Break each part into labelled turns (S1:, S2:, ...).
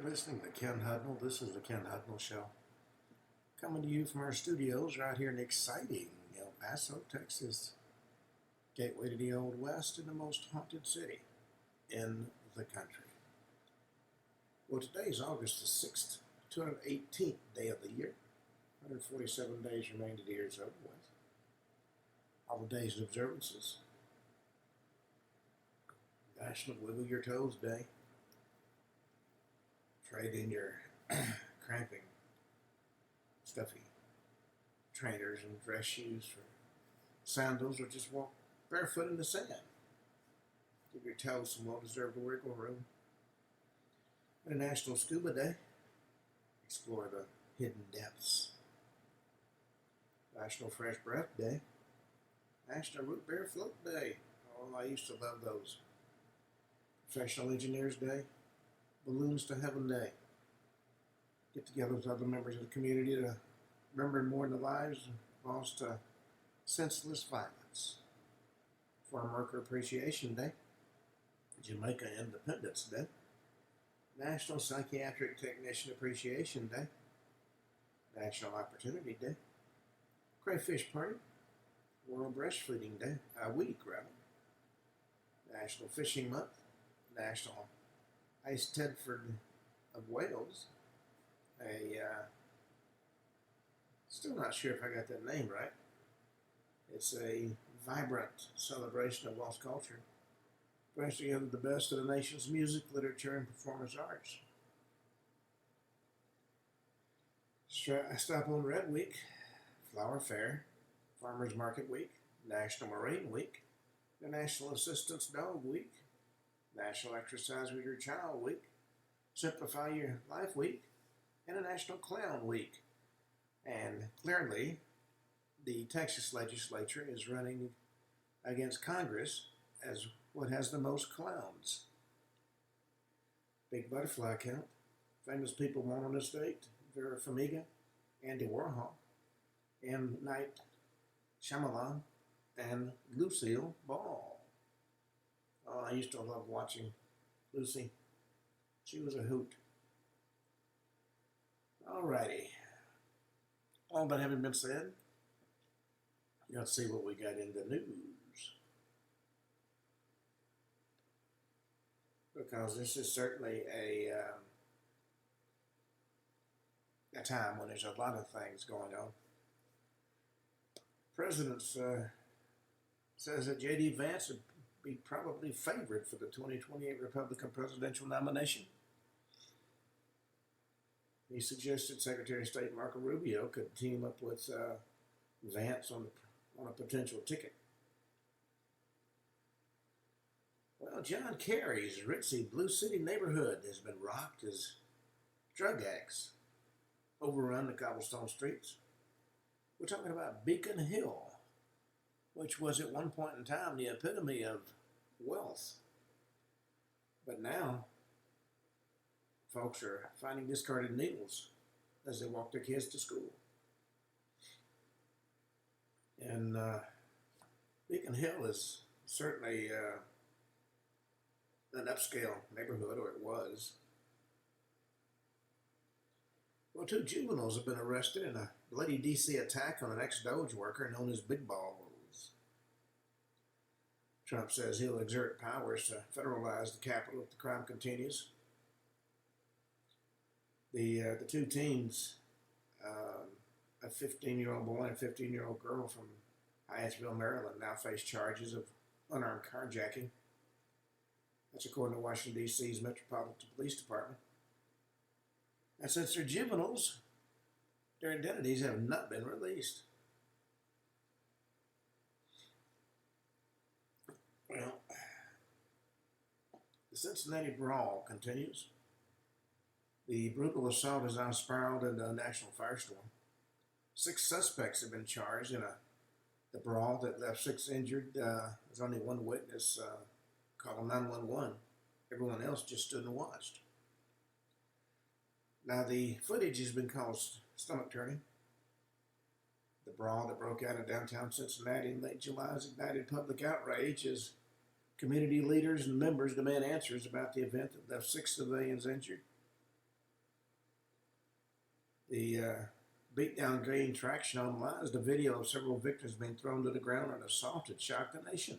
S1: Listening to Ken Hudnall. This is the Ken Hudnall Show. Coming to you from our studios right here in exciting El Paso, Texas. Gateway to the Old West and the most haunted city in the country. Well, today is August the 6th, 218th day of the year. 147 days remain to the year's over with. All the days and observances. National Wiggle Your Toes Day. Trade in your cramping, stuffy trainers and dress shoes for sandals, or just walk barefoot in the sand. Give your toes some well-deserved wiggle room. International Scuba Day. Explore the hidden depths. National Fresh Breath Day. National Root Beer Float Day. Oh, I used to love those. Professional Engineers Day. Balloons to Heaven Day. Get together with other members of the community to remember and mourn the lives lost to senseless violence. Farm Worker Appreciation Day. Jamaica Independence Day. National Psychiatric Technician Appreciation Day. National Opportunity Day. Crayfish Party. World Breastfeeding Day. Week, rather. National Fishing Month. National Ice Tedford of Wales. Still not sure if I got that name right. It's a vibrant celebration of Welsh culture. Brings together the best of the nation's music, literature, and performance arts. Stop on Red Week, Flower Fair, Farmers Market Week, National Marine Week, the National Assistance Dog Week, National Exercise with Your Child Week, Simplify Your Life Week, and a National Clown Week. And clearly, the Texas legislature is running against Congress as what has the most clowns. Big Butterfly Count, famous people born on this date, Vera Farmiga, Andy Warhol, M. Night Shyamalan, and Lucille Ball. Oh, I used to love watching Lucy. She was a hoot. Alrighty. All that having been said, let's see what we got in the news. Because this is certainly a time when there's a lot of things going on. President says that J.D. Vance would be probably favored for the 2028 Republican presidential nomination. He suggested Secretary of State Marco Rubio could team up with Vance on a potential ticket. Well, John Kerry's ritzy Blue City neighborhood has been rocked as drug addicts overrun the cobblestone streets. We're talking about Beacon Hill, which was at one point in time the epitome of wealth. But now, folks are finding discarded needles as they walk their kids to school. And Beacon Hill is certainly an upscale neighborhood, or it was. Well, 2 juveniles have been arrested in a bloody D.C. attack on an ex-Doge worker known as Big Balls. Trump says he'll exert powers to federalize the capital if the crime continues. The 2 teens, a 15-year-old boy and a 15-year-old girl from Hyattsville, Maryland, now face charges of unarmed carjacking. That's according to Washington, D.C.'s Metropolitan Police Department. And since they're juveniles, their identities have not been released. Well, the Cincinnati brawl continues. The brutal assault has now spiraled into a national firestorm. 6 suspects have been charged in the brawl that left 6 injured. There's only one witness called 911. Everyone else just stood and watched. Now, the footage has been called stomach-turning. The brawl that broke out in downtown Cincinnati in late July has ignited public outrage as community leaders and members demand answers about the event that left 6 civilians injured. The beatdown gained traction online as the video of several victims being thrown to the ground and assaulted shocked the nation.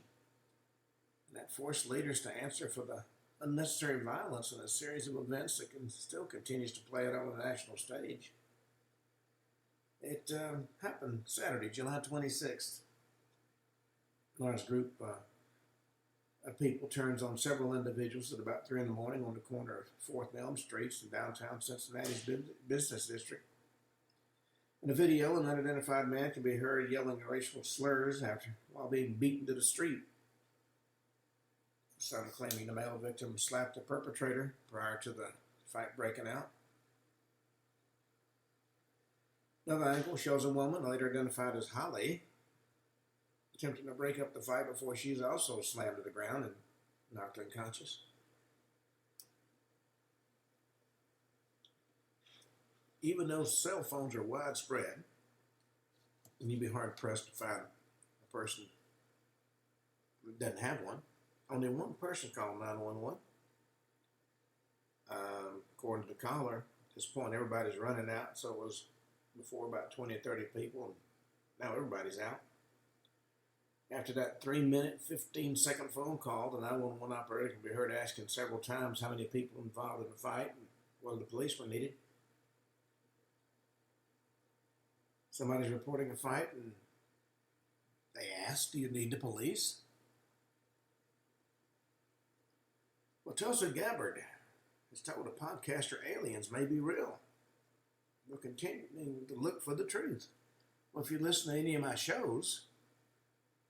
S1: And that forced leaders to answer for the unnecessary violence in a series of events that still continues to play out on the national stage. It happened Saturday, July 26th. A large group of people turns on several individuals at about 3 in the morning on the corner of 4th and Elm Streets in downtown Cincinnati's business district. In the video, an unidentified man can be heard yelling racial slurs while being beaten to the street. Some claiming the male victim slapped the perpetrator prior to the fight breaking out. Another angle shows a woman, later identified as Holly, attempting to break up the fight before she's also slammed to the ground and knocked unconscious. Even though cell phones are widespread, and you'd be hard-pressed to find a person that doesn't have one, only one person called 911. According to the caller, at this point, everybody's running out, so it was before about 20 or 30 people, and now everybody's out. After that 3-minute, 15-second phone call, the 911 operator can be heard asking several times how many people involved in the fight and whether the police were needed. Somebody's reporting a fight, and they ask, "Do you need the police?" Well, Tulsa Gabbard has told a podcaster aliens may be real. We're continuing to look for the truth. Well, if you listen to any of my shows,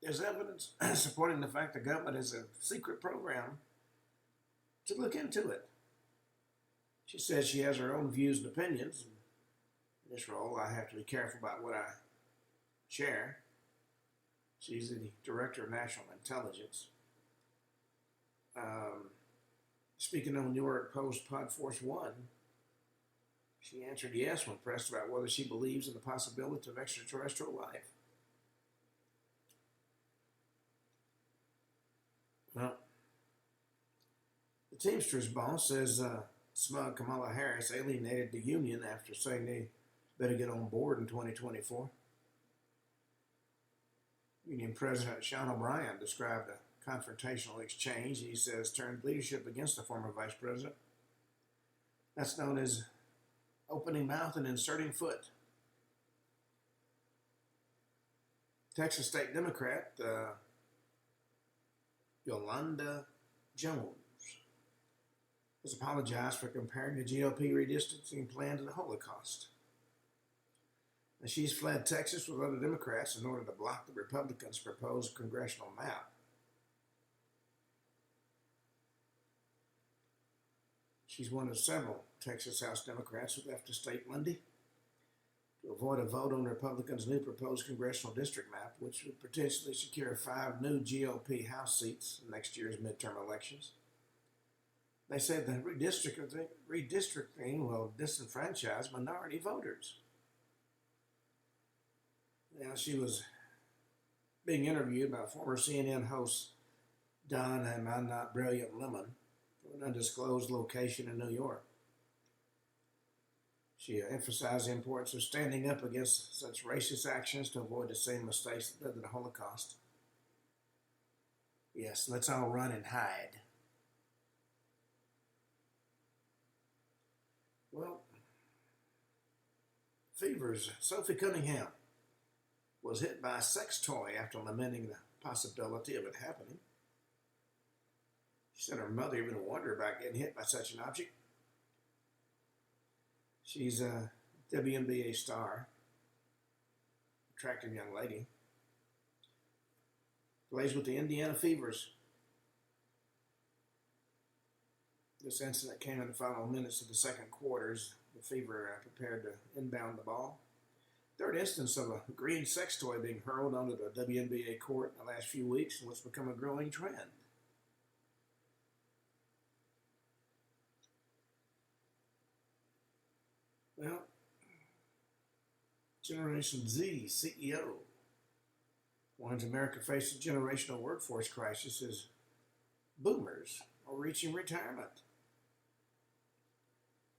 S1: there's evidence supporting the fact the government has a secret program to look into it. She says she has her own views and opinions. In this role, I have to be careful about what I share. She's the Director of National Intelligence. Speaking on New York Post Podforce 1, she answered yes when pressed about whether she believes in the possibility of extraterrestrial life. Well, the Teamsters boss says smug Kamala Harris alienated the union after saying they better get on board in 2024. Union President Sean O'Brien described a confrontational exchange he says turned leadership against the former vice president. That's known as opening mouth and inserting foot. Texas State Democrat Yolanda Jones has apologized for comparing the GOP redistricting plan to the Holocaust. Now, she's fled Texas with other Democrats in order to block the Republicans' proposed congressional map. She's one of several Texas House Democrats who left the state Monday to avoid a vote on the Republicans' new proposed congressional district map, which would potentially secure 5 new GOP House seats in next year's midterm elections. They said the redistricting will disenfranchise minority voters. Now, she was being interviewed by former CNN host Don "Am I Not Brilliant" Lemon from an undisclosed location in New York. She emphasized the importance of standing up against such racist actions to avoid the same mistakes that led to the Holocaust. Yes, let's all run and hide. Well, Fever's Sophie Cunningham was hit by a sex toy after lamenting the possibility of it happening. She said her mother even wondered about getting hit by such an object. She's a WNBA star, attractive young lady. Plays with the Indiana Fevers. This incident came in the final minutes of the second quarters. The Fever prepared to inbound the ball. Third instance of a green sex toy being hurled onto the WNBA court in the last few weeks, and what's become a growing trend. Well, Generation Z CEO warns America faces a generational workforce crisis as boomers are reaching retirement.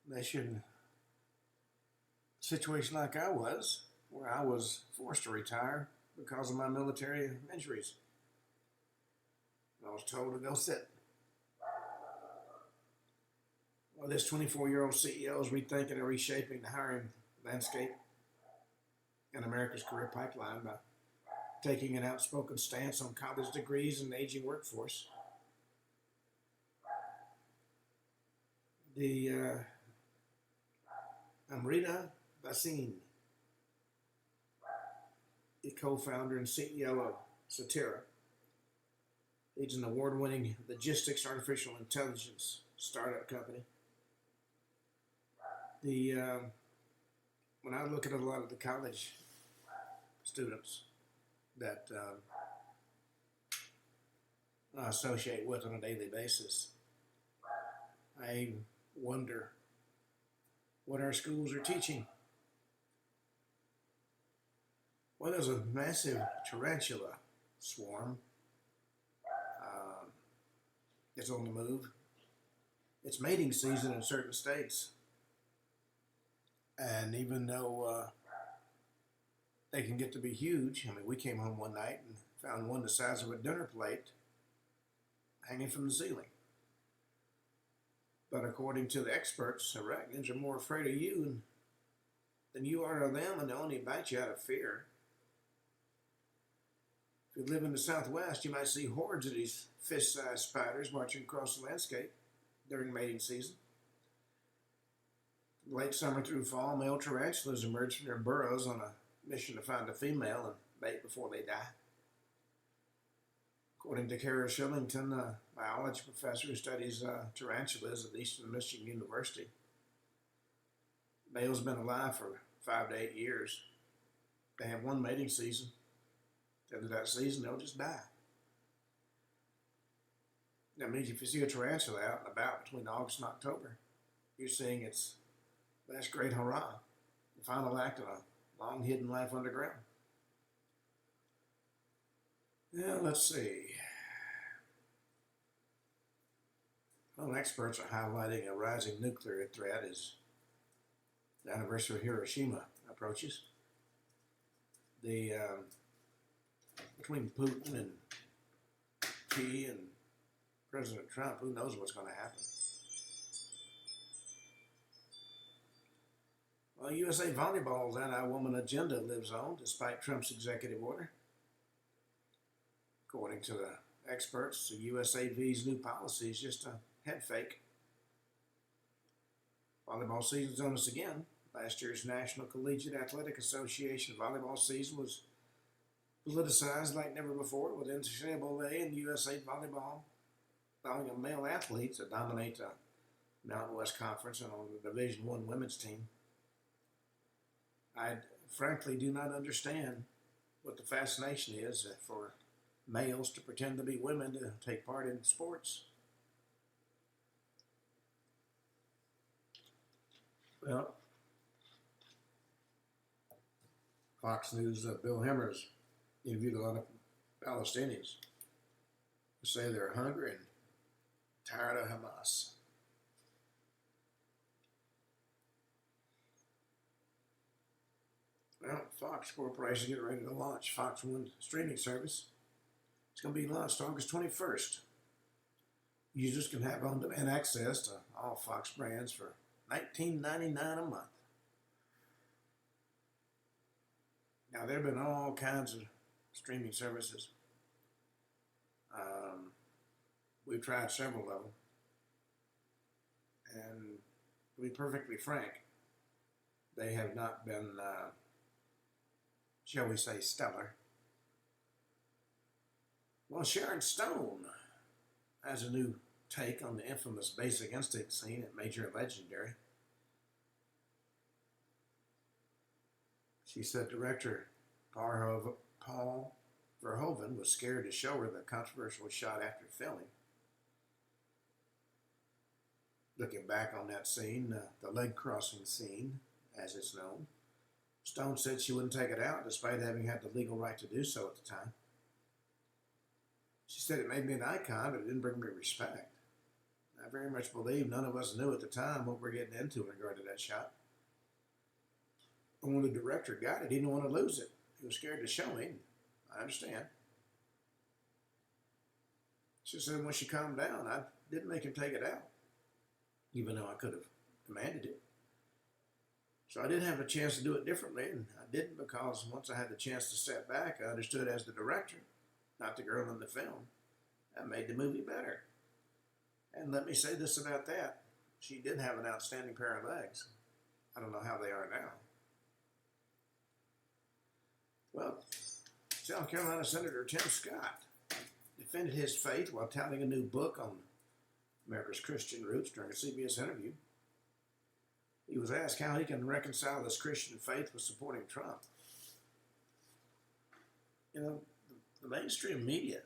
S1: They should situation like I was, where I was forced to retire because of my military injuries. I was told to go sit. Well, this 24-year-old CEO is rethinking and reshaping the hiring landscape in America's career pipeline by taking an outspoken stance on college degrees and the aging workforce. The Amrita Bhasin, the co-founder and CEO of Satira, leads an award-winning logistics artificial intelligence startup company. When I look at a lot of the college students that I associate with on a daily basis, I wonder what our schools are teaching. Well, there's a massive tarantula swarm. It's on the move. It's mating season in certain states. And even though they can get to be huge, I mean, we came home one night and found one the size of a dinner plate hanging from the ceiling. But according to the experts, arachnids are more afraid of you than you are of them, and they only bite you out of fear. If you live in the Southwest, you might see hordes of these fish-sized spiders marching across the landscape during mating season. Late summer through fall, male tarantulas emerge from their burrows on a mission to find a female and mate before they die. According to Kara Shillington, a biology professor who studies tarantulas at Eastern Michigan University, males have been alive for 5 to 8 years. They have one mating season. At the end of that season, they'll just die. That means if you see a tarantula out and about between August and October, you're seeing its last great hurrah, the final act of a long hidden life underground. Yeah, let's see. Well, experts are highlighting a rising nuclear threat as the anniversary of Hiroshima approaches. Between Putin and Xi and President Trump, who knows what's going to happen? Well, USA Volleyball's anti-woman agenda lives on despite Trump's executive order. According to the experts, the USAV's new policy is just a head fake. Volleyball season's on us again. Last year's National Collegiate Athletic Association volleyball season was politicized like never before, with NCAA and USA Volleyball allowing male athletes to dominate the Mountain West Conference and on the Division I women's team. I frankly do not understand what the fascination is for males to pretend to be women to take part in sports. Well, Fox News' Bill Hemmer's interviewed a lot of Palestinians who say they're hungry and tired of Hamas. Well, Fox Corporation is getting ready to launch Fox One streaming service. It's going to be launched August 21st. Users can have on-demand access to all Fox brands for $19.99 a month. Now, there have been all kinds of streaming services. We've tried several of them. And to be perfectly frank, they have not been, shall we say, stellar. Well, Sharon Stone has a new take on the infamous Basic Instinct scene at Major and Legendary. She said director Paul Verhoeven was scared to show her the controversial shot after filming. Looking back on that scene, the leg crossing scene, as it's known, Stone said she wouldn't take it out despite having had the legal right to do so at the time. She said it made me an icon, but it didn't bring me respect. I very much believe none of us knew at the time what we're getting into in regard to that shot. And when the director got it, he didn't want to lose it. He was scared to show me. I understand. She said when she calmed down, I didn't make him take it out, even though I could have commanded it. So I didn't have a chance to do it differently, and I didn't because once I had the chance to step back, I understood as the director, not the girl in the film. That made the movie better. And let me say this about that. She did have an outstanding pair of legs. I don't know how they are now. Well, South Carolina Senator Tim Scott defended his faith while touting a new book on America's Christian roots during a CBS interview. He was asked how he can reconcile his Christian faith with supporting Trump. You know, the mainstream media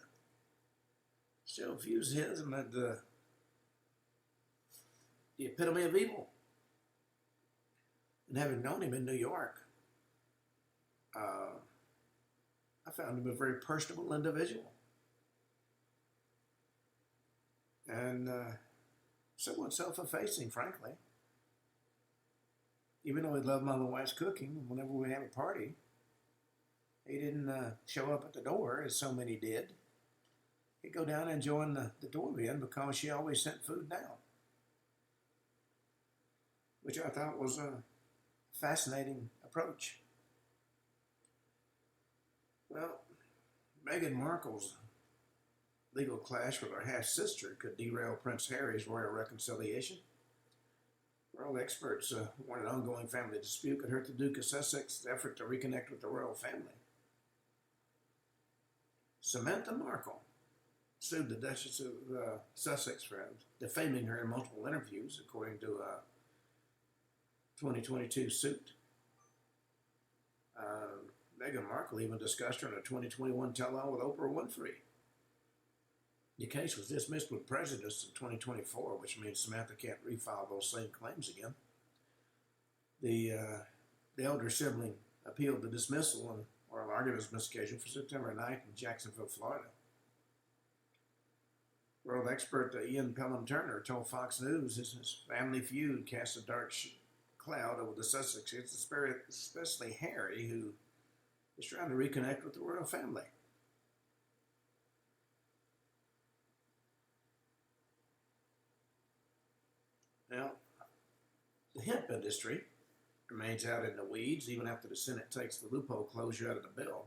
S1: still views him as the epitome of evil. And having known him in New York, I found him a very personable individual. And somewhat self-effacing, frankly. Even though he loved my wife's cooking, whenever we had a party, he didn't show up at the door, as so many did. He'd go down and join the doorman because she always sent food down, which I thought was a fascinating approach. Well, Meghan Markle's legal clash with her half-sister could derail Prince Harry's royal reconciliation. Royal experts warn an ongoing family dispute could hurt the Duke of Sussex's effort to reconnect with the royal family. Samantha Markle sued the Duchess of Sussex for defaming her in multiple interviews, according to a 2022 suit. Meghan Markle even discussed her in a 2021 tell-all with Oprah Winfrey. The case was dismissed with prejudice in 2024, which means Samantha can't refile those same claims again. The elder sibling appealed the dismissal, and oral arguments been scheduled for September 9th in Jacksonville, Florida. World expert Ian Pelham Turner told Fox News his family feud casts a dark cloud over the Sussexes, especially Harry, who is trying to reconnect with the royal family. Now, the hemp industry remains out in the weeds even after the Senate takes the loophole closure out of the bill.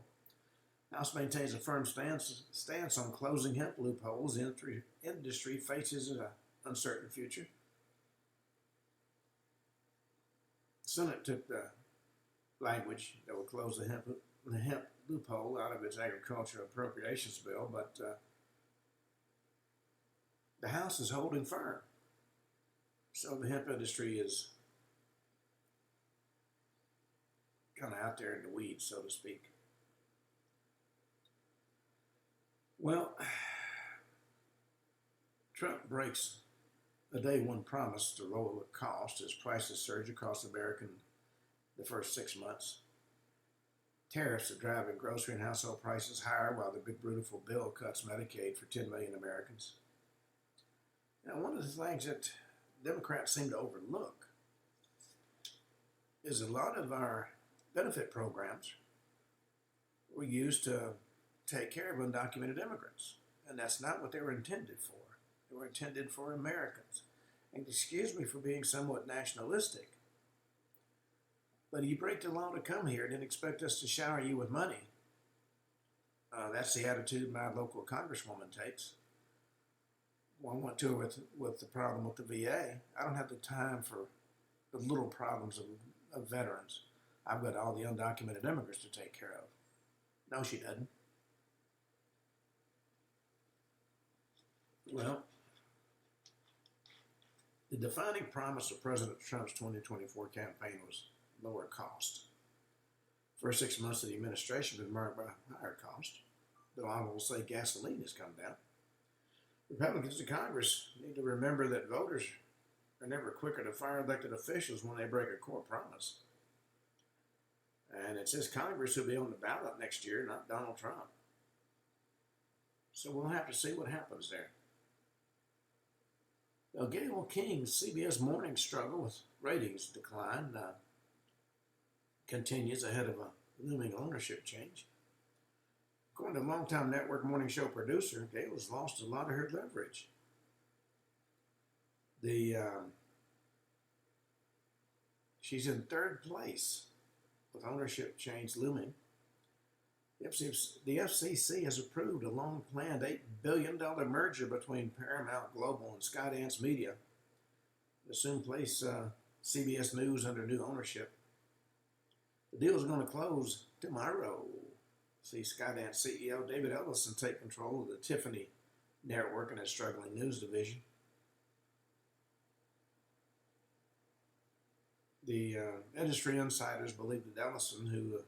S1: The House maintains a firm stance on closing hemp loopholes. The industry faces an uncertain future. The Senate took the language that would close the hemp loophole out of its agriculture appropriations bill, but the House is holding firm. So the hemp industry is kind of out there in the weeds, so to speak. Well, Trump breaks a day one promise to lower the cost as prices surge across America in the first 6 months. Tariffs are driving grocery and household prices higher, while the big beautiful bill cuts Medicaid for 10 million Americans. Now, one of the things that Democrats seem to overlook is a lot of our benefit programs were used to take care of undocumented immigrants, and that's not what they were intended for. They were intended for Americans. And excuse me for being somewhat nationalistic, but you break the law to come here and then expect us to shower you with money. That's the attitude my local congresswoman takes. Well, I went to her with the problem with the VA. I don't have the time for the little problems of veterans. I've got all the undocumented immigrants to take care of. No, she doesn't. Well, the defining promise of President Trump's 2024 campaign was lower cost. First 6 months of the administration have been marked by higher cost, though I will say gasoline has come down. Republicans in Congress need to remember that voters are never quicker to fire elected officials when they break a core promise. And it's this Congress who'll be on the ballot next year, not Donald Trump. So we'll have to see what happens there. Now, Gayle King's CBS Morning struggle with ratings decline. continues ahead of a looming ownership change. According to longtime network morning show producer, Gail has lost a lot of her leverage. She's in third place with ownership change looming. The FCC has approved a long-planned $8 billion merger between Paramount Global and Skydance Media. It'll soon place CBS News under new ownership. The deal is going to close tomorrow. See Skydance CEO David Ellison take control of the Tiffany network and its struggling news division. The industry insiders believe that Ellison, who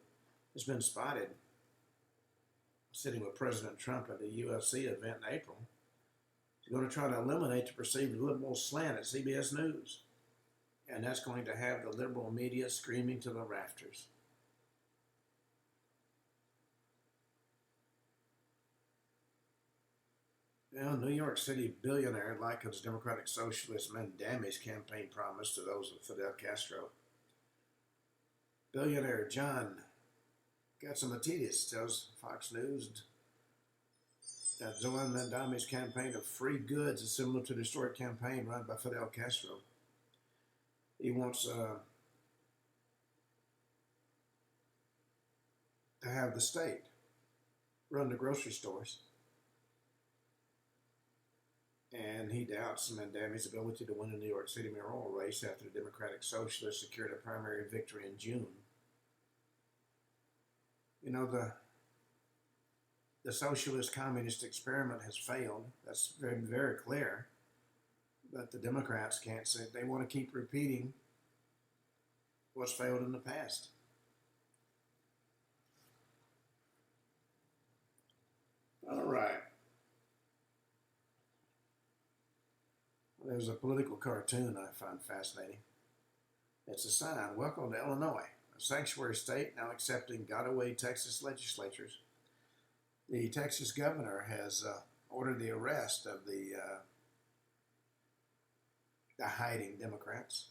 S1: has been spotted sitting with President Trump at the UFC event in April, is going to try to eliminate the perceived liberal slant at CBS News. And that's going to have the liberal media screaming to the rafters. Well, New York City billionaire likens Democratic Socialist Mandami's campaign promise to those of Fidel Castro. Billionaire John Catsimatidis tells Fox News that Zoran Mandami's campaign of free goods is similar to the historic campaign run by Fidel Castro. He wants to have the state run the grocery stores. And he doubts Mandami's ability to win the New York City mayoral race after the Democratic Socialists secured a primary victory in June. You know, the socialist communist experiment has failed. That's very, very clear. But the Democrats can't say they want to keep repeating what's failed in the past. All right. There's a political cartoon I find fascinating. It's a sign, welcome to Illinois, a sanctuary state now accepting got-away Texas legislatures. The Texas governor has ordered the arrest of the hiding Democrats.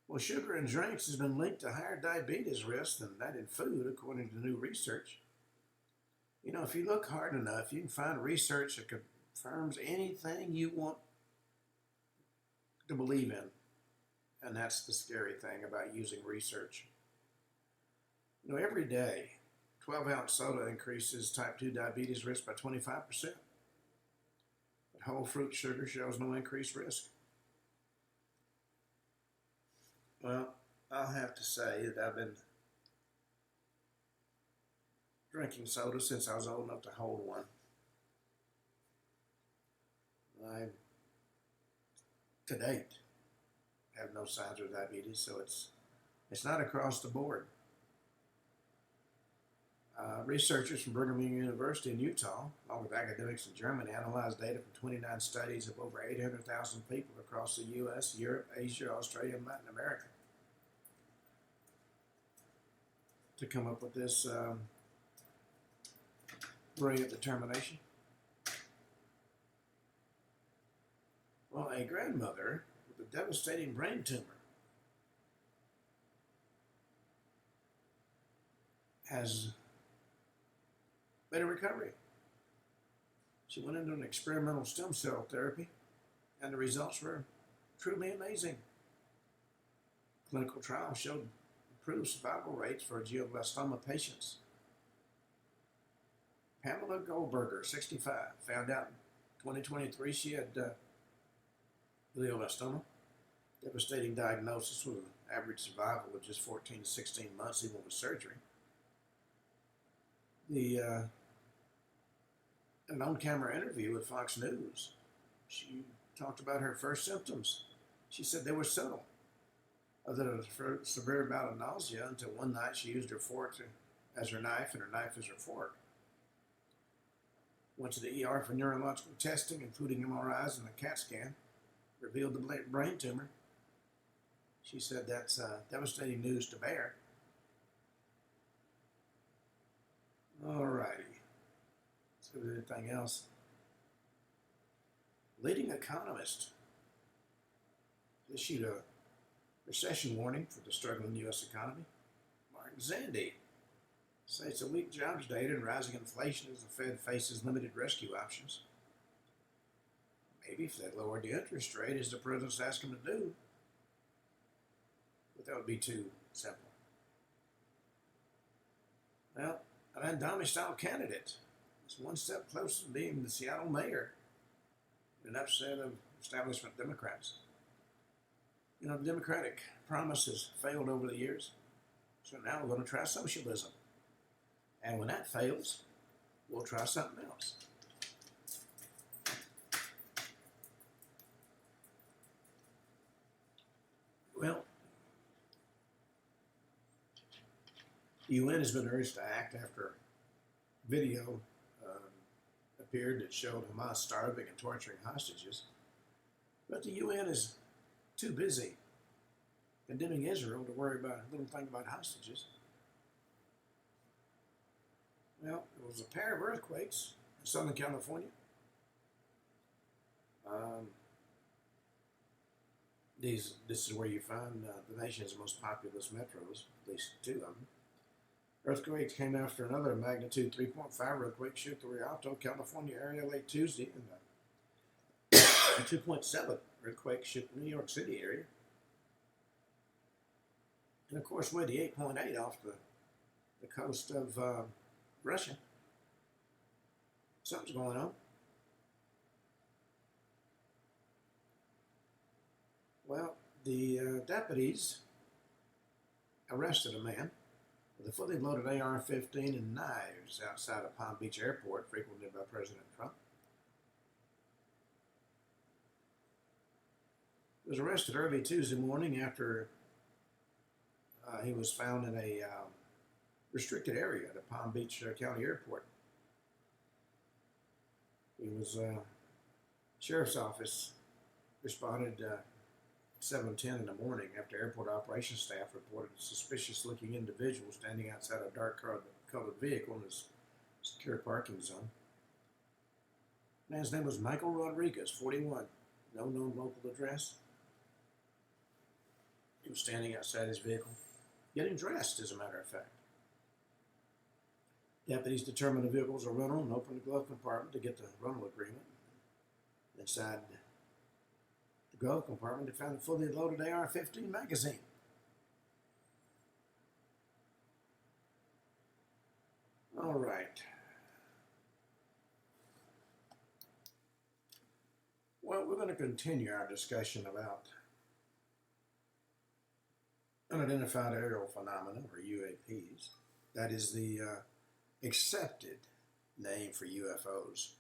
S1: Well, sugar in drinks has been linked to higher diabetes risk than that in food, according to new research. You know, if you look hard enough, you can find research that confirms anything you want to believe in. And that's the scary thing about using research. You know, every day, 12-ounce soda increases type 2 diabetes risk by 25%. But whole fruit sugar shows no increased risk. Well, I'll have to say that I've been drinking soda since I was old enough to hold one. I, to date, have no signs of diabetes, so it's not across the board. Researchers from Brigham Young University in Utah, along with academics in Germany, analyzed data from 29 studies of over 800,000 people across the U.S., Europe, Asia, Australia, and Latin America to come up with this brilliant determination. Well, a grandmother with a devastating brain tumor has made a recovery. She went into an experimental stem cell therapy, and the results were truly amazing. Clinical trials showed improved survival rates for glioblastoma patients. Pamela Goldberger, 65, found out in 2023 she had glioblastoma, devastating diagnosis with an average survival of just 14 to 16 months, even with surgery. In an on-camera interview with Fox News, she talked about her first symptoms. She said they were subtle, other than a severe bout of nausea, until one night she used her fork as her knife and her knife as her fork. Went to the ER for neurological testing, including MRIs and a CAT scan, revealed the brain tumor. She said that's devastating news to bear. All righty. Let's go to anything else. Leading economist issued a Recession warning for the struggling U.S. economy. Mark Zandi cites a weak jobs data and rising inflation as the Fed faces limited rescue options. Maybe if they lowered the interest rate, as the president's asked them to do, but that would be too simple. Well, an Andami-style candidate is one step closer to being the Seattle mayor, an upset of establishment Democrats. You know, the Democratic promise has failed over the years, so now we're going to try socialism. And when that fails, we'll try something else. Well, the UN has been urged to act after video appeared that showed Hamas starving and torturing hostages. But the UN is too busy condemning Israel to worry about a little thing about hostages. Well, there was a pair of earthquakes in Southern California. This is where you find the nation's most populous metros, at least two of them. Earthquakes came after another magnitude 3.5 earthquake shook the Rialto, California area late Tuesday, and a 2.7 earthquake shook the New York City area. And of course, weighed the 8.8 off the coast of Russia. Something's going on. Well, the deputies arrested a man with a fully loaded AR-15 and knives outside of Palm Beach Airport, frequented by President Trump. He was arrested early Tuesday morning after he was found in a restricted area at the Palm Beach County Airport. He was sheriff's office responded 7:10 in the morning after airport operations staff reported a suspicious-looking individual standing outside a dark-colored vehicle in his secure parking zone. The man's name was Michael Rodriguez, 41, no known local address. He was standing outside his vehicle, getting dressed, as a matter of fact. Deputies determined the vehicle was a rental and opened the glove compartment to get the rental agreement. Inside the glove compartment, they found a fully loaded AR-15 magazine. All right. Well, we're going to continue our discussion about unidentified aerial phenomena, or UAPs. That is the accepted name for UFOs.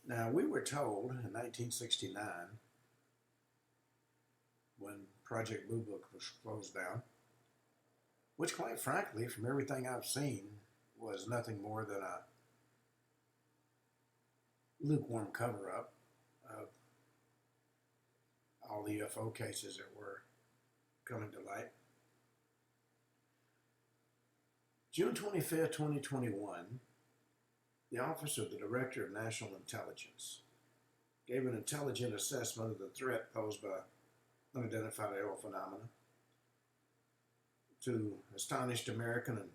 S1: Now, we were told in 1969, when Project Blue Book was closed down, which quite frankly, from everything I've seen, was nothing more than a lukewarm cover-up of all the UFO cases that were coming to light. June 25th, 2021, the Office of the Director of National Intelligence gave an intelligent assessment of the threat posed by unidentified aerial phenomena to astonished American and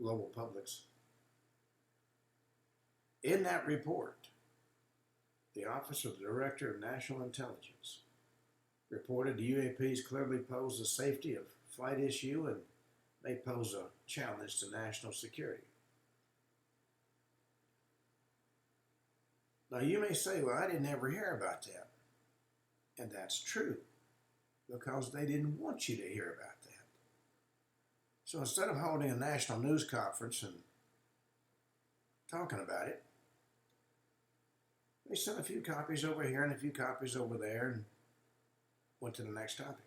S1: global publics. In that report, the Office of the Director of National Intelligence reported the UAPs clearly pose a safety of flight issue and may pose a challenge to national security. Now, you may say, well, I didn't ever hear about that. And that's true, because they didn't want you to hear about that. So instead of holding a national news conference and talking about it, they sent a few copies over here and a few copies over there and went to the next topic.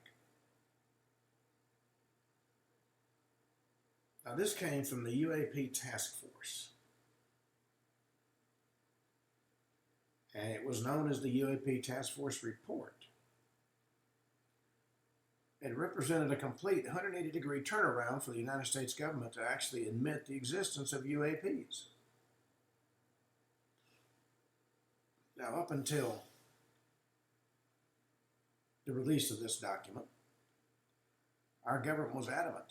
S1: Now, this came from the UAP Task Force, and it was known as the UAP Task Force Report. It represented a complete 180-degree turnaround for the United States government to actually admit the existence of UAPs. Now, up until the release of this document, our government was adamant.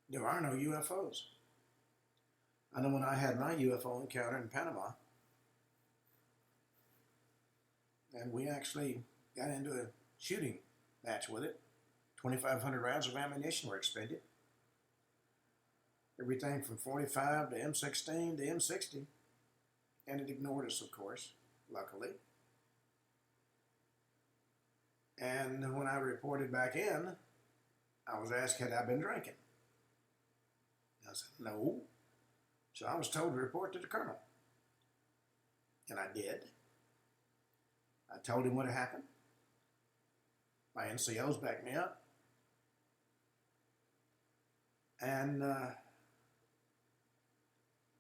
S1: There are no UFOs. I know when I had my UFO encounter in Panama, and we actually got into a shooting match with it. 2,500 rounds of ammunition were expended. Everything from 45 to M16 to M60. And it ignored us, of course, luckily. And when I reported back in, I was asked, had I been drinking? I said, no. So I was told to report to the colonel. And I did. I told him what had happened. My NCOs backed me up. And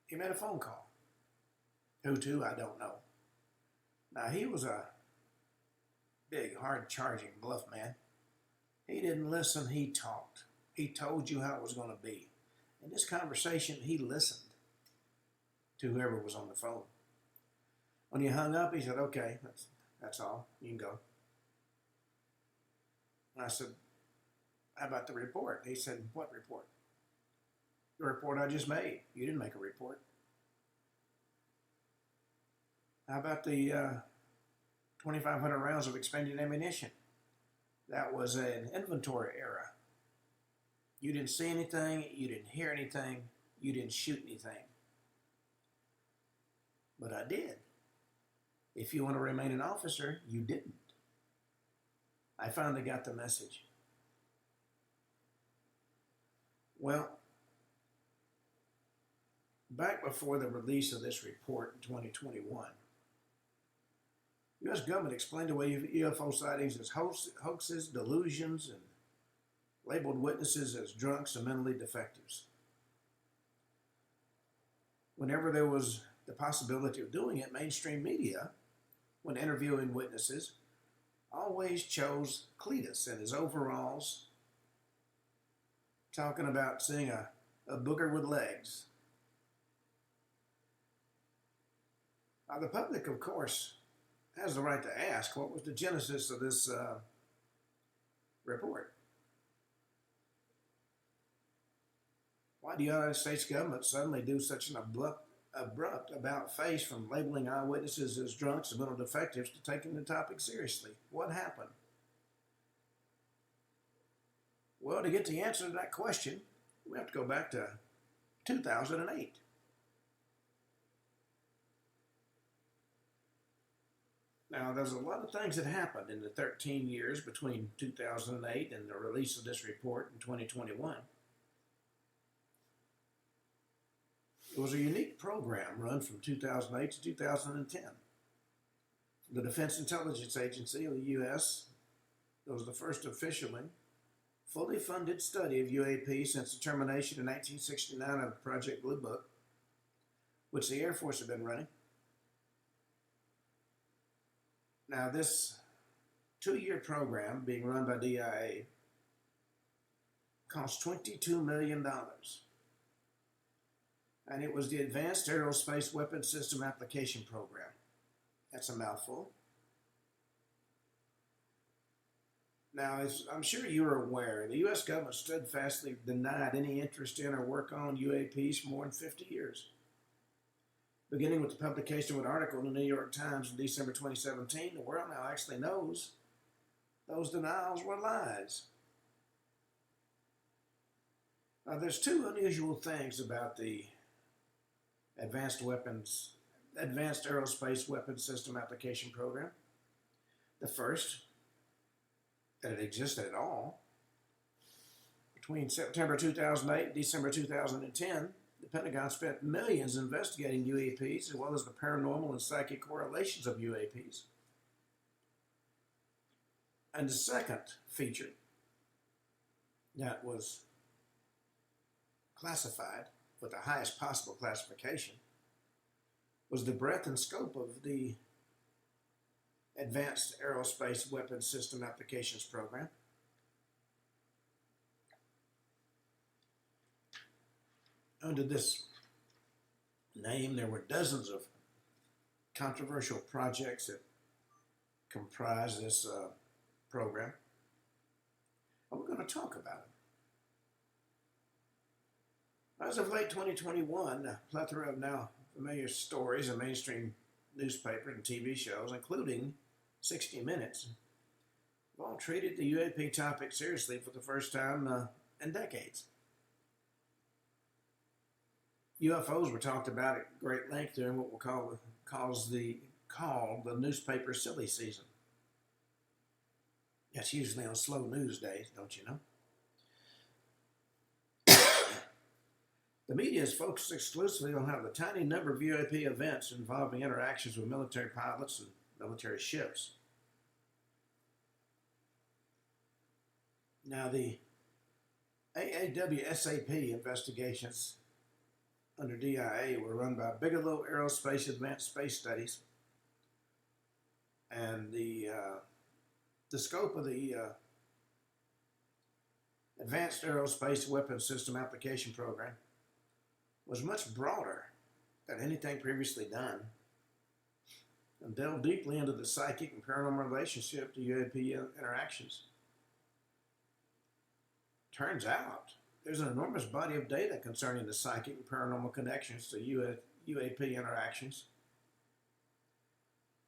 S1: he made a phone call. Who to, I don't know. Now, he was a big, hard-charging bluff man. He didn't listen, he talked. He told you how it was going to be. In this conversation, he listened to whoever was on the phone. When he hung up, he said, okay, that's all. You can go. And I said, how about the report? He said, what report? The report I just made. You didn't make a report. How about the 2,500 rounds of expended ammunition? That was an inventory error. You didn't see anything, you didn't hear anything, you didn't shoot anything. But I did. If you want to remain an officer, you didn't. I finally got the message. Well, back before the release of this report in 2021, U.S. government explained away UFO sightings as hoaxes, delusions, and labeled witnesses as drunks and mentally defectives. Whenever there was the possibility of doing it, mainstream media, when interviewing witnesses, always chose Cletus in his overalls, talking about seeing a booger with legs. Now, the public, of course, has the right to ask, what was the genesis of this report? Why did the United States government suddenly do such an abrupt about-face from labeling eyewitnesses as drunks and mental defectives to taking the topic seriously? What happened? Well, to get the answer to that question, we have to go back to 2008. Now, there's a lot of things that happened in the 13 years between 2008 and the release of this report in 2021. It was a unique program run from 2008 to 2010. The Defense Intelligence Agency of the U.S. was the first officially fully funded study of UAP since the termination in 1969 of Project Blue Book, which the Air Force had been running. Now, this 2-year program being run by DIA cost $22 million. And it was the Advanced Aerospace Weapons System Application Program. That's a mouthful. Now, as I'm sure you're aware, the U.S. government steadfastly denied any interest in or work on UAPs for more than 50 years. Beginning with the publication of an article in the New York Times in December 2017, the world now actually knows those denials were lies. Now, there's two unusual things about the Advanced Aerospace Weapons System Application Program. The first, that it existed at all. Between September 2008 and December 2010, the Pentagon spent millions investigating UAPs as well as the paranormal and psychic correlations of UAPs. And the second feature that was classified with the highest possible classification was the breadth and scope of the Advanced Aerospace Weapons System Applications Program. Under this name, there were dozens of controversial projects that comprise this program. And we're going to talk about it. As of late 2021, a plethora of now familiar stories in mainstream newspaper and TV shows, including 60 Minutes, have all treated the UAP topic seriously for the first time in decades. UFOs were talked about at great length during what we'll call the newspaper silly season. That's usually on slow news days, don't you know? The media is focused exclusively on how the tiny number of UAP events involving interactions with military pilots and military ships. Now, the AAWSAP investigations under DIA were run by Bigelow Aerospace Advanced Space Studies, and the scope of the Advanced Aerospace Weapons System Application Program was much broader than anything previously done, and delved deeply into the psychic and paranormal relationship to UAP interactions. Turns out there's an enormous body of data concerning the psychic and paranormal connections to UAP interactions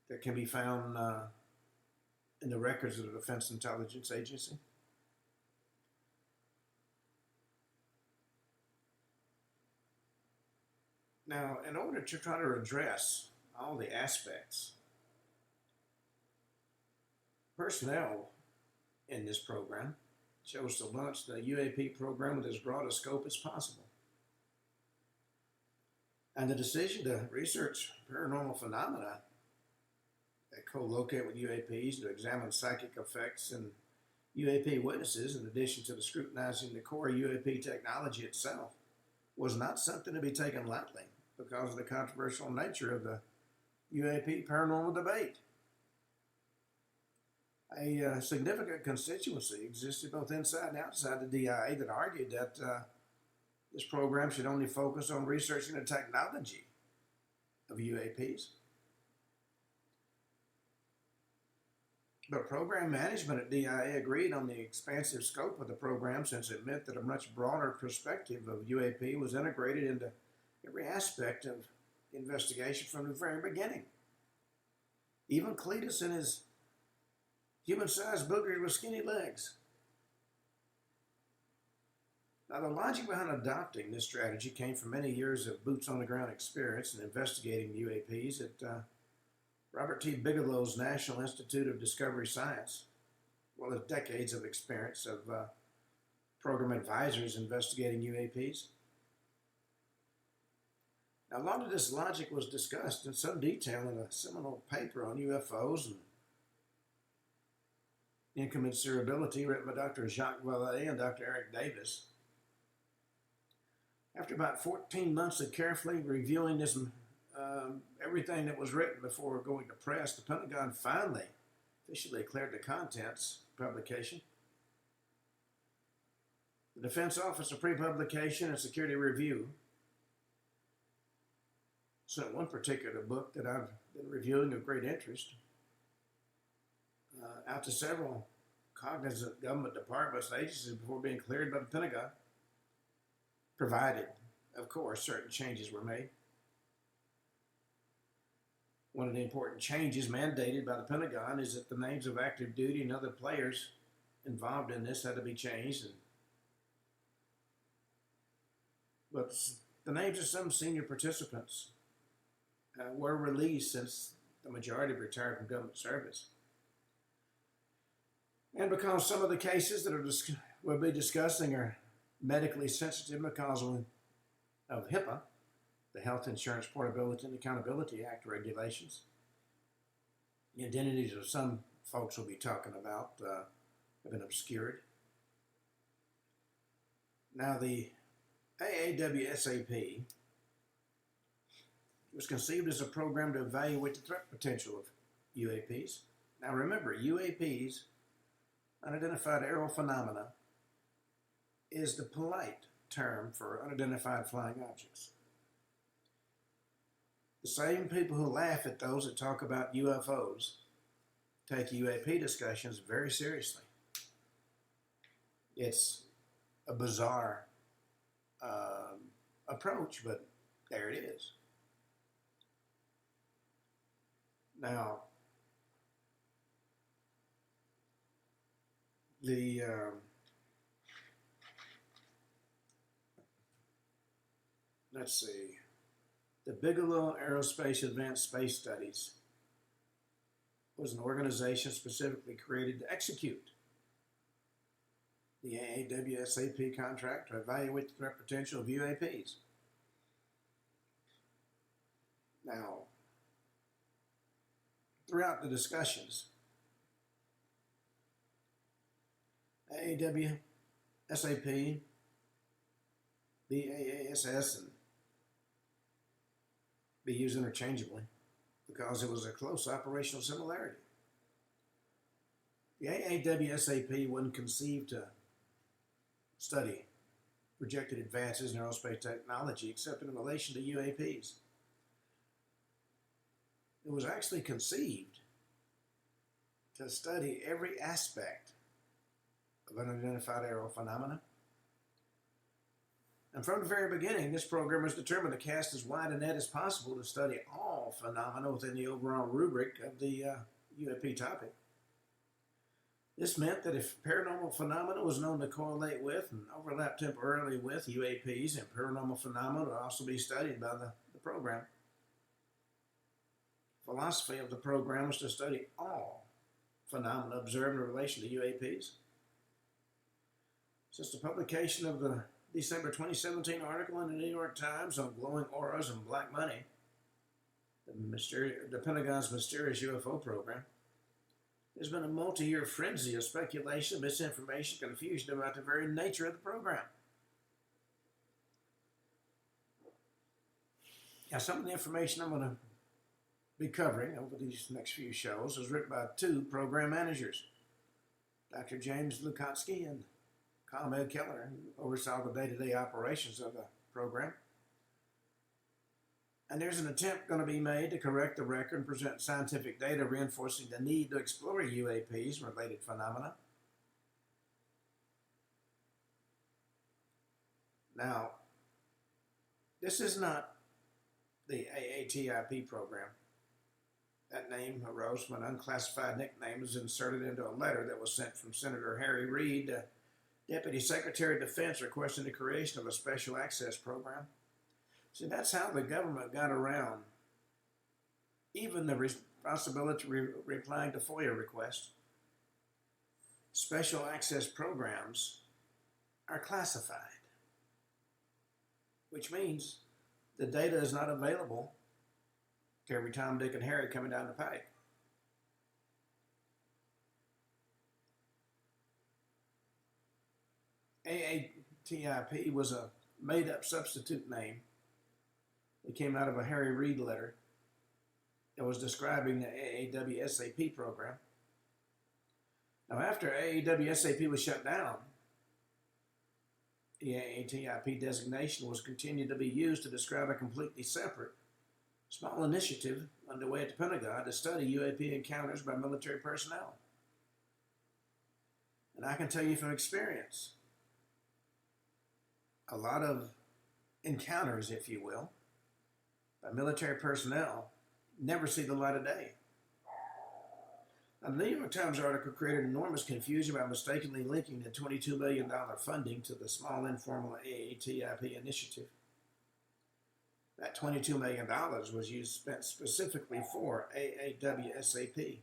S1: that can be found in the records of the Defense Intelligence Agency. Now, in order to try to address all the aspects, personnel in this program chose to launch the UAP program with as broad a scope as possible. And the decision to research paranormal phenomena that co-locate with UAPs to examine psychic effects and UAP witnesses, in addition to the scrutinizing the core UAP technology itself, was not something to be taken lightly because of the controversial nature of the UAP paranormal debate. A significant constituency existed both inside and outside the DIA that argued that this program should only focus on researching the technology of UAPs. But program management at DIA agreed on the expansive scope of the program, since it meant that a much broader perspective of UAP was integrated into every aspect of the investigation from the very beginning. Even Cletus and his human-sized boogers with skinny legs. Now, the logic behind adopting this strategy came from many years of boots-on-the-ground experience in investigating UAPs at Robert T. Bigelow's National Institute of Discovery Science, as well as decades of experience of program advisors investigating UAPs. Now, a lot of this logic was discussed in some detail in a seminal paper on UFOs and incommensurability written by Dr. Jacques Vallée and Dr. Eric Davis. After about 14 months of carefully reviewing this, everything that was written before going to press, the Pentagon finally officially cleared the contents publication. The Defense Office of Pre-Publication and Security Review sent one particular book that I've been reviewing of great interest out to several cognizant government departments and agencies before being cleared by the Pentagon, provided, of course, certain changes were made. One of the important changes mandated by the Pentagon is that the names of active duty and other players involved in this had to be changed. But the names of some senior participants were released, since the majority retired from government service. And because some of the cases that we'll be discussing are medically sensitive because of HIPAA, the Health Insurance Portability and Accountability Act regulations, the identities of some folks we'll be talking about have been obscured. Now, the AAWSAP was conceived as a program to evaluate the threat potential of UAPs. Now remember, UAPs, unidentified aerial phenomena, is the polite term for unidentified flying objects. The same people who laugh at those that talk about UFOs take UAP discussions very seriously. It's a bizarre approach, but there it is. Now, let's see, the Bigelow Aerospace Advanced Space Studies was an organization specifically created to execute the AAWSAP contract to evaluate the threat potential of UAPs. Now, throughout the discussions, AAW, SAP, BAASS, and be used interchangeably because it was a close operational similarity. The AAWSAP wasn't conceived to study projected advances in aerospace technology except in relation to UAPs. It was actually conceived to study every aspect of unidentified aerial phenomena. And from the very beginning, this program was determined to cast as wide a net as possible to study all phenomena within the overall rubric of the UAP topic. This meant that if paranormal phenomena was known to correlate with and overlap temporarily with UAPs, and paranormal phenomena would also be studied by the program. Philosophy of the program was to study all phenomena observed in relation to UAPs. Since the publication of the December 2017 article in the New York Times on glowing auras and black money, the Pentagon's mysterious UFO program, there's been a multi-year frenzy of speculation, misinformation, confusion about the very nature of the program. Now, some of the information I'm going to be covering over these next few shows was written by two program managers, Dr. James Lukatsky and Ahmed Keller, who oversaw the day-to-day operations of the program. And there's an attempt going to be made to correct the record and present scientific data reinforcing the need to explore UAPs and related phenomena. Now, this is not the AATIP program. That name arose from an unclassified nickname was inserted into a letter that was sent from Senator Harry Reid, Deputy Secretary of Defense, requesting the creation of a special access program. See, that's how the government got around even the responsibility of replying to FOIA requests. Special access programs are classified, which means the data is not available to every Tom, Dick, and Harry coming down the pike. AATIP was a made-up substitute name that came out of a Harry Reid letter that was describing the AAWSAP program. Now, after AAWSAP was shut down, the AATIP designation was continued to be used to describe a completely separate, small initiative underway at the Pentagon to study UAP encounters by military personnel. And I can tell you from experience, a lot of encounters, if you will, by military personnel never see the light of day. Now, the New York Times article created enormous confusion by mistakenly linking the $22 million funding to the small informal AATIP initiative. That $22 million was spent specifically for AAWSAP.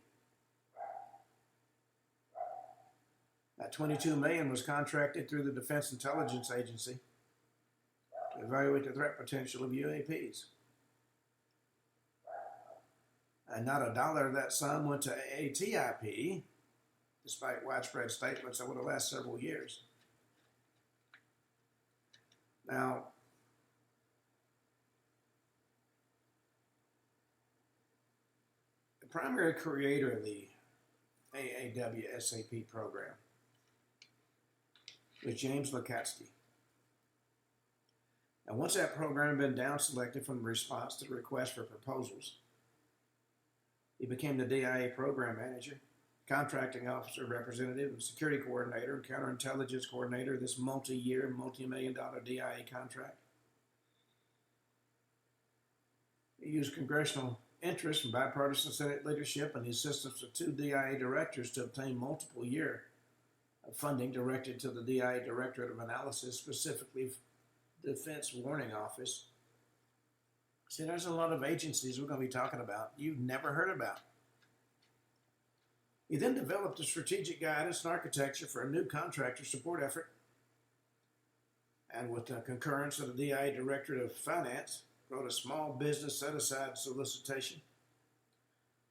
S1: That $22 million was contracted through the Defense Intelligence Agency to evaluate the threat potential of UAPs. And not a dollar of that sum went to AATIP, despite widespread statements over the last several years. Now, the primary creator of the AAWSAP program was James Lukatsky. Now, once that program had been down-selected from the response to the request for proposals, he became the DIA program manager contracting officer, representative, and security coordinator, counterintelligence coordinator, this multi-year, multi-million-dollar DIA contract. He used congressional interest from bipartisan Senate leadership and the assistance of 2 DIA directors to obtain multiple year of funding directed to the DIA Directorate of Analysis, specifically the Defense Warning Office. See, there's a lot of agencies we're going to be talking about you've never heard about. He then developed a strategic guidance and architecture for a new contractor support effort, and with the concurrence of the DIA Directorate of Finance, wrote a small business set-aside solicitation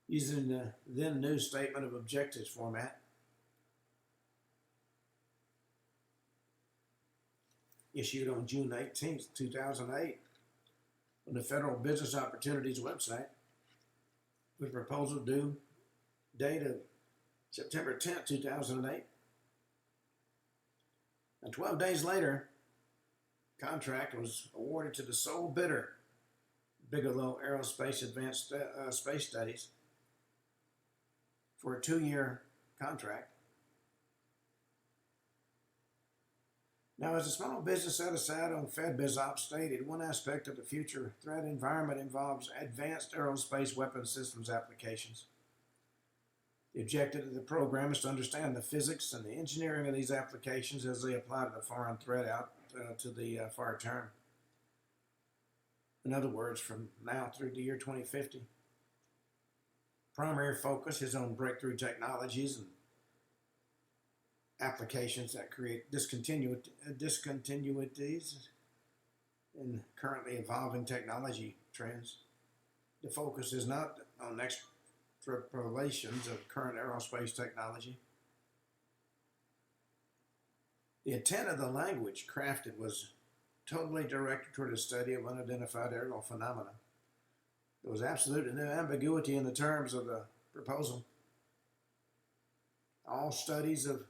S1: using the then new Statement of Objectives format. Issued on June 18th, 2008, on the Federal Business Opportunities website, with proposal due date of September 10th, 2008. And 12 days later, contract was awarded to the sole bidder, Bigelow Aerospace Advanced Space Studies, for a 2-year contract. Now, as a small business set aside on FedBizOps stated, one aspect of the future threat environment involves advanced aerospace weapon systems applications. The objective of the program is to understand the physics and the engineering of these applications as they apply to the foreign threat out to the far term. In other words, from now through the year 2050. Primary focus is on breakthrough technologies and applications that create discontinuities in currently evolving technology trends. The focus is not on extrapolations of current aerospace technology. The intent of the language crafted was totally directed toward a study of unidentified aerial phenomena. There was absolutely no ambiguity in the terms of the proposal. All studies of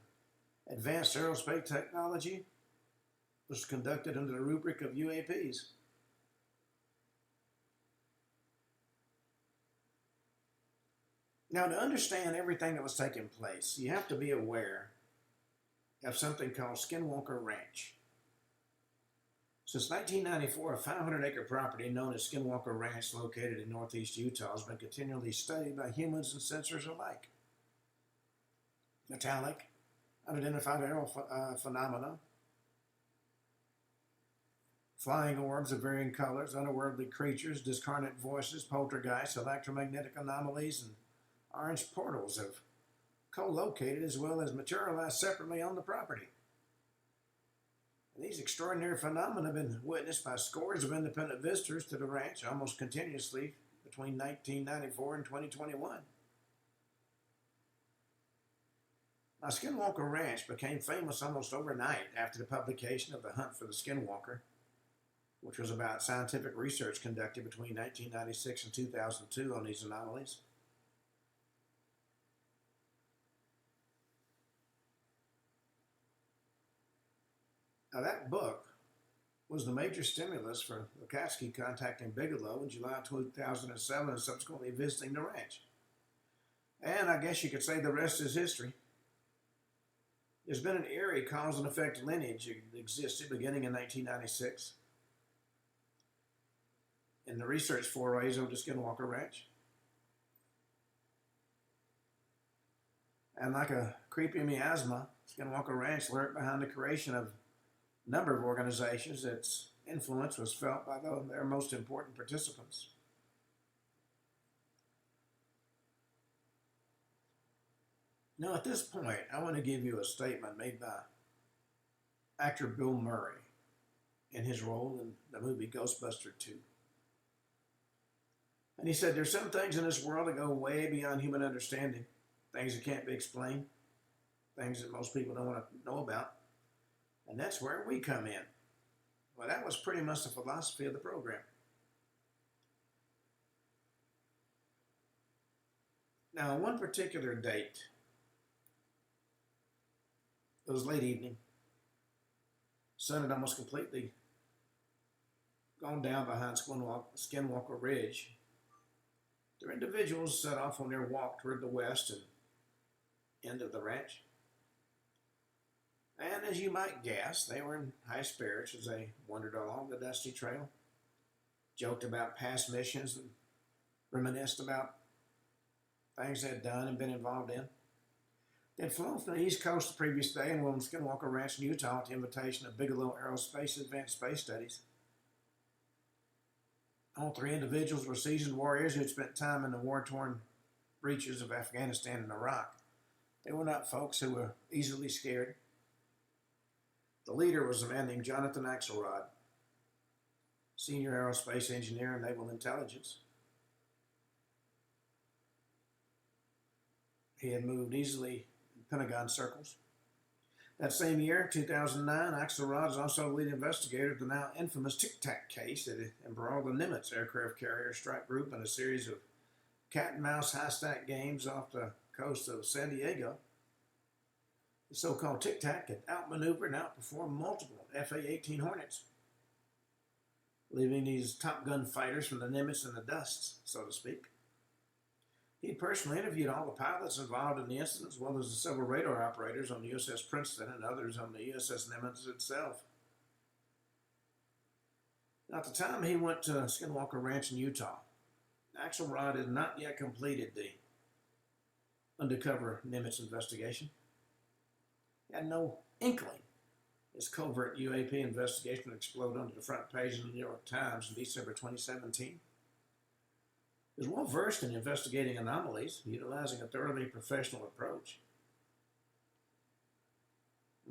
S1: advanced aerospace technology was conducted under the rubric of UAPs. Now, to understand everything that was taking place, you have to be aware of something called Skinwalker Ranch. Since 1994, a 500-acre property known as Skinwalker Ranch, located in northeast Utah, has been continually studied by humans and sensors alike. Metallic, unidentified aerial phenomena, flying orbs of varying colors, otherworldly creatures, discarnate voices, poltergeists, electromagnetic anomalies, and orange portals have co-located as well as materialized separately on the property. And these extraordinary phenomena have been witnessed by scores of independent visitors to the ranch almost continuously between 1994 and 2021. Now, Skinwalker Ranch became famous almost overnight after the publication of The Hunt for the Skinwalker, which was about scientific research conducted between 1996 and 2002 on these anomalies. Now, that book was the major stimulus for Lukatsky contacting Bigelow in July 2007 and subsequently visiting the ranch. And I guess you could say the rest is history. There's been an eerie cause and effect lineage that existed beginning in 1996 in the research forays over the Skinwalker Ranch. And like a creepy miasma, Skinwalker Ranch lurked behind the creation of number of organizations. Its influence was felt by their most important participants. Now, at this point, I want to give you a statement made by actor Bill Murray in his role in the movie Ghostbusters 2. And he said, "There's some things in this world that go way beyond human understanding, things that can't be explained, things that most people don't want to know about. And that's where we come in." Well, that was pretty much the philosophy of the program. Now, on one particular date, it was late evening. Sun had almost completely gone down behind Skinwalker Ridge. The individuals set off on their walk toward the west and end of the ranch. And as you might guess, they were in high spirits as they wandered along the dusty trail, joked about past missions, and reminisced about things they had done and been involved in. They had flown from the East Coast the previous day and were on Skinwalker Ranch in Utah at the invitation of Bigelow Aerospace Advanced Space Studies. All three individuals were seasoned warriors who had spent time in the war-torn reaches of Afghanistan and Iraq. They were not folks who were easily scared. The leader was a man named Jonathan Axelrod, senior aerospace engineer in naval intelligence. He had moved easily in Pentagon circles. That same year, 2009, Axelrod is also the lead investigator of the now infamous Tic Tac case that embroiled the Nimitz aircraft carrier strike group in a series of cat-and-mouse high-stack games off the coast of San Diego. The so-called Tic Tac had outmaneuvered and outperformed multiple FA-18 Hornets, leaving these Top Gun fighters from the Nimitz in the dust, so to speak. He personally interviewed all the pilots involved in the incident, as well as the several radar operators on the USS Princeton and others on the USS Nimitz itself. Now, at the time he went to Skinwalker Ranch in Utah, Axelrod had not yet completed the undercover Nimitz investigation. He had no inkling his covert UAP investigation would explode onto the front page of the New York Times in December 2017. He was well versed in investigating anomalies, utilizing a thoroughly professional approach.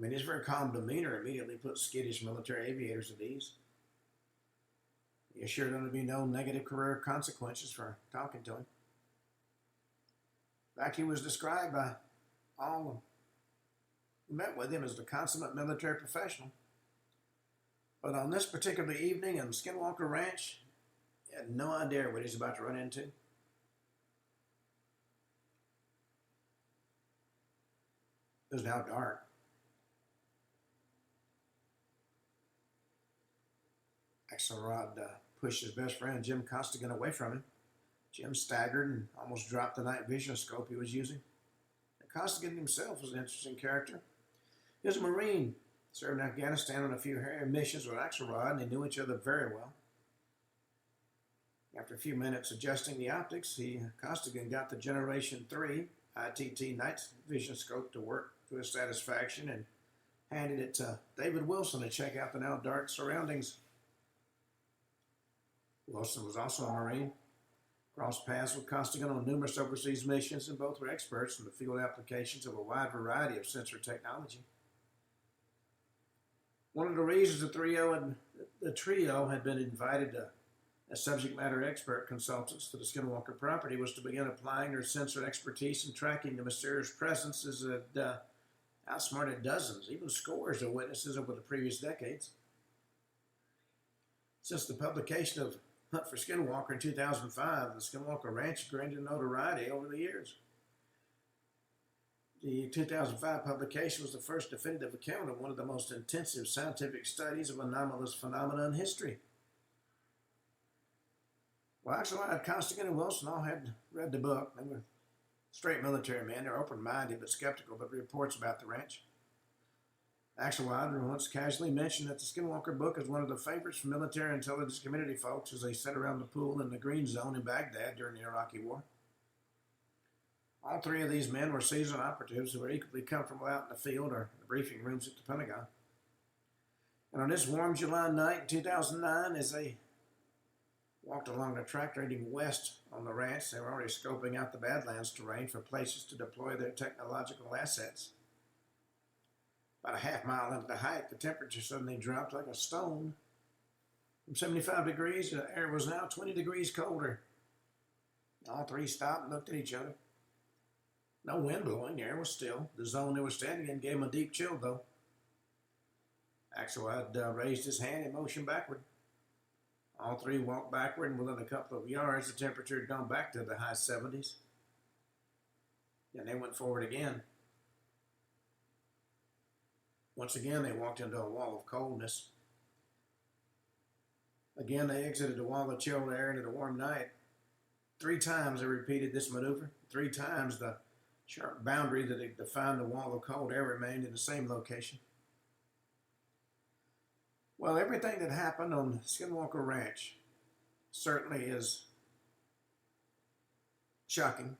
S1: His very calm demeanor immediately put skittish military aviators at ease. He assured them there would be no negative career consequences for talking to him. In fact, he was described by all who met with him as the consummate military professional. But on this particular evening in Skinwalker Ranch, he had no idea what he's about to run into. It was now dark. Axelrod pushed his best friend, Jim Costigan, away from him. Jim staggered and almost dropped the night vision scope he was using. And Costigan himself was an interesting character. He was a Marine, served in Afghanistan on a few missions with Axelrod, and they knew each other very well. After a few minutes adjusting the optics, Costigan got the Generation 3 ITT night vision scope to work to his satisfaction and handed it to David Wilson to check out the now dark surroundings. Wilson was also a Marine, crossed paths with Costigan on numerous overseas missions, and both were experts in the field applications of a wide variety of sensor technology. One of the reasons the trio had been invited as subject matter expert consultants to the Skinwalker property was to begin applying their sensor expertise in tracking the mysterious presences that outsmarted dozens, even scores of witnesses over the previous decades. Since the publication of Hunt for Skinwalker in 2005, the Skinwalker Ranch gained in notoriety over the years. The 2005 publication was the first definitive account of one of the most intensive scientific studies of anomalous phenomena in history. Well, Axelrod, Costigan, and Wilson all had read the book. They were straight military men. They were open-minded but skeptical about reports about the ranch. Axelrod once casually mentioned that the Skinwalker book is one of the favorites for military intelligence community folks as they sat around the pool in the Green Zone in Baghdad during the Iraqi War. All three of these men were seasoned operatives who were equally comfortable out in the field or the briefing rooms at the Pentagon. And on this warm July night in 2009, as they walked along the track heading west on the ranch, they were already scoping out the Badlands terrain for places to deploy their technological assets. About a half mile into the hike, the temperature suddenly dropped like a stone. From 75 degrees, the air was now 20 degrees colder. All three stopped and looked at each other. No wind blowing, the air was still. The zone they were standing in gave them a deep chill, though. Axelrod raised his hand and motioned backward. All three walked backward, and within a couple of yards, the temperature had gone back to the high 70s. Then they went forward again. Once again, they walked into a wall of coldness. Again, they exited the wall of chilled air into the warm night. 3 times they repeated this maneuver. 3 times the sharp boundary that had defined the wall of cold air remained in the same location. Well, everything that happened on Skinwalker Ranch certainly is shocking,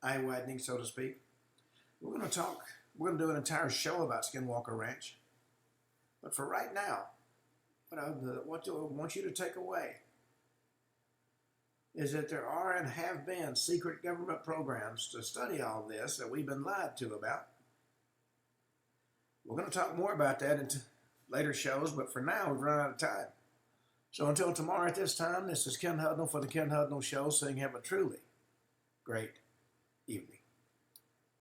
S1: eye-widening, so to speak. We're going to do an entire show about Skinwalker Ranch. But for right now, what I want you to take away is that there are and have been secret government programs to study all this that we've been lied to about. We're going to talk more about that in later shows, but for now, we've run out of time. So until tomorrow at this time, this is Ken Hudnall for the Ken Hudnall Show, saying have a truly great evening.